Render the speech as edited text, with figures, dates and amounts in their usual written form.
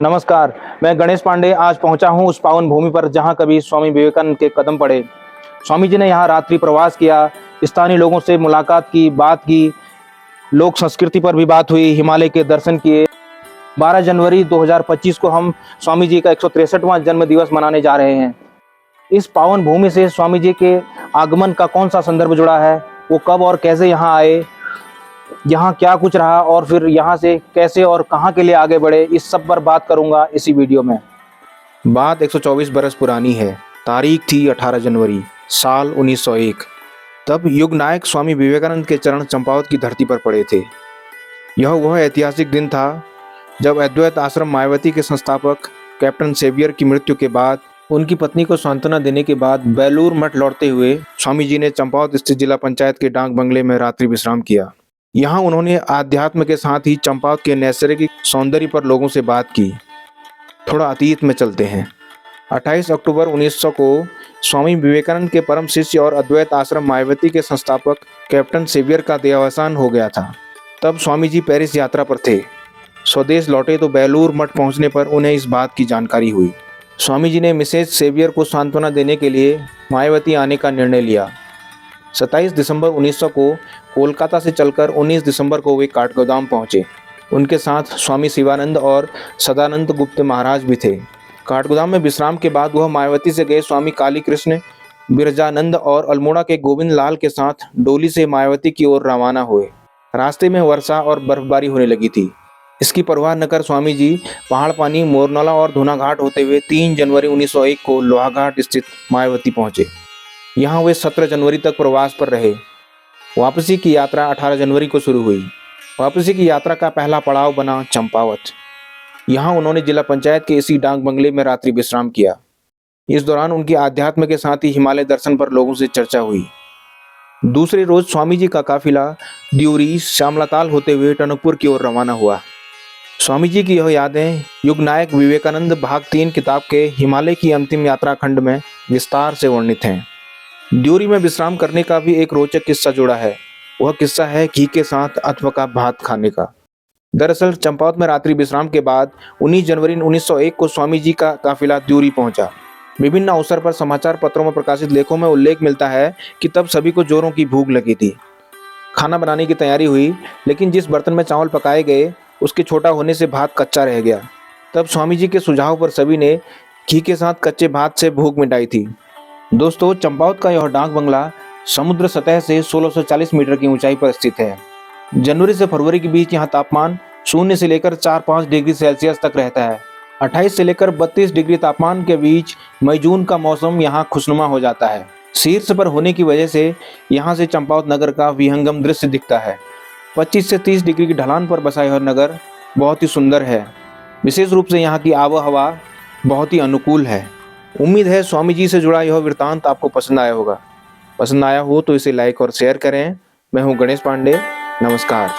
नमस्कार। मैं गणेश पांडे आज पहुंचा हूं उस पावन भूमि पर जहां कभी स्वामी विवेकानंद के कदम पड़े। स्वामी जी ने यहां रात्रि प्रवास किया, स्थानीय लोगों से मुलाकात की, बात की, लोक संस्कृति पर भी बात हुई, हिमालय के दर्शन किए। 12 जनवरी 2025 को हम स्वामी जी का 163वां जन्म दिवस मनाने जा रहे हैं। इस पावन भूमि से स्वामी जी के आगमन का कौन सा संदर्भ जुड़ा है, वो कब और कैसे यहाँ आए, यहाँ क्या कुछ रहा और फिर यहाँ से कैसे और कहाँ के लिए आगे बढ़े, इस सब पर बात करूंगा इसी वीडियो में। बात 124 बरस पुरानी है। तारीख थी 18 जनवरी साल 1901। तब युग नायक स्वामी विवेकानंद के चरण चंपावत की धरती पर पड़े थे। यह वह ऐतिहासिक दिन था जब अद्वैत आश्रम मायावती के संस्थापक कैप्टन सेवियर की मृत्यु के बाद उनकी पत्नी को सांत्वना देने के बाद बेलूर मठ लौटते हुए स्वामी जी ने चंपावत स्थित जिला पंचायत के डाक बंगले में रात्रि विश्राम किया। यहाँ उन्होंने आध्यात्म के साथ ही चंपावत के नैसर्गिक सौंदर्य पर लोगों से बात की। थोड़ा अतीत में चलते हैं। 28 अक्टूबर 1900 को स्वामी विवेकानंद के परम शिष्य और अद्वैत आश्रम मायावती के संस्थापक कैप्टन सेवियर का देहावसान हो गया था। तब स्वामी जी पेरिस यात्रा पर थे। स्वदेश लौटे तो बेलूर मठ पहुंचने पर उन्हें इस बात की जानकारी हुई। स्वामी जी ने मिसेज सेवियर को सांत्वना देने के लिए मायावती आने का निर्णय लिया। 27 दिसंबर 1900 को कोलकाता से चलकर 19 दिसंबर को वे काठगोदाम पहुंचे। उनके साथ स्वामी शिवानंद और सदानंद गुप्त महाराज भी थे। काठगोदाम में विश्राम के बाद वह मायावती से गए स्वामी काली कृष्ण, बिरजानंद और अल्मोड़ा के गोविंद लाल के साथ डोली से मायावती की ओर रवाना हुए। रास्ते में वर्षा और बर्फबारी होने लगी थी। इसकी परवाह न कर स्वामी जी पहाड़ पानी, मोरनाला और धुनाघाट होते हुए 3 जनवरी 1901 को लोहाघाट स्थित मायावती पहुंचे। यहाँ वे 17 जनवरी तक प्रवास पर रहे। वापसी की यात्रा 18 जनवरी को शुरू हुई। वापसी की यात्रा का पहला पड़ाव बना चंपावत। यहाँ उन्होंने जिला पंचायत के इसी डाक बंगले में रात्रि विश्राम किया। इस दौरान उनकी आध्यात्म के साथ ही हिमालय दर्शन पर लोगों से चर्चा हुई। दूसरे रोज स्वामी जी का काफिला ड्यूरी श्यामलाताल होते हुए टनकपुर की ओर रवाना हुआ। स्वामी जी की यह यादें युग नायक विवेकानंद भाग 3 किताब के हिमालय की अंतिम यात्रा खंड में विस्तार से वर्णित हैं। ड्यूरी में विश्राम करने का भी एक रोचक किस्सा जुड़ा है। वह किस्सा है घी के साथ अथवा का भात खाने का। दरअसल चंपावत में रात्रि विश्राम के बाद 19 जनवरी 1901 को स्वामी जी का काफिला ड्यूरी पहुंचा। विभिन्न अवसर पर समाचार पत्रों में प्रकाशित लेखों में उल्लेख मिलता है कि तब सभी को जोरों की भूख लगी थी। खाना बनाने की तैयारी हुई, लेकिन जिस बर्तन में चावल पकाए गए उसके छोटा होने से भात कच्चा रह गया। तब स्वामी जी के सुझाव पर सभी ने घी के साथ कच्चे भात से भूख मिटाई थी। दोस्तों, चंपावत का यह डाक बंगला समुद्र सतह से 1640 मीटर की ऊंचाई पर स्थित है। जनवरी से फरवरी के बीच यहाँ तापमान 0 से लेकर 4-5 डिग्री सेल्सियस तक रहता है। 28 से लेकर 32 डिग्री तापमान के बीच मई जून का मौसम यहाँ खुशनुमा हो जाता है। शीर्ष पर होने की वजह से यहाँ से चंपावत नगर का विहंगम दृश्य दिखता है। 25 से 30 डिग्री की ढलान पर बसा यह नगर बहुत ही सुंदर है। विशेष रूप से यहाँ की आबोहवा बहुत ही अनुकूल है। उम्मीद है स्वामी जी से जुड़ा यह वृत्तांत आपको पसंद आया होगा। पसंद आया हो तो इसे लाइक और शेयर करें। मैं हूँ गणेश पांडे। नमस्कार।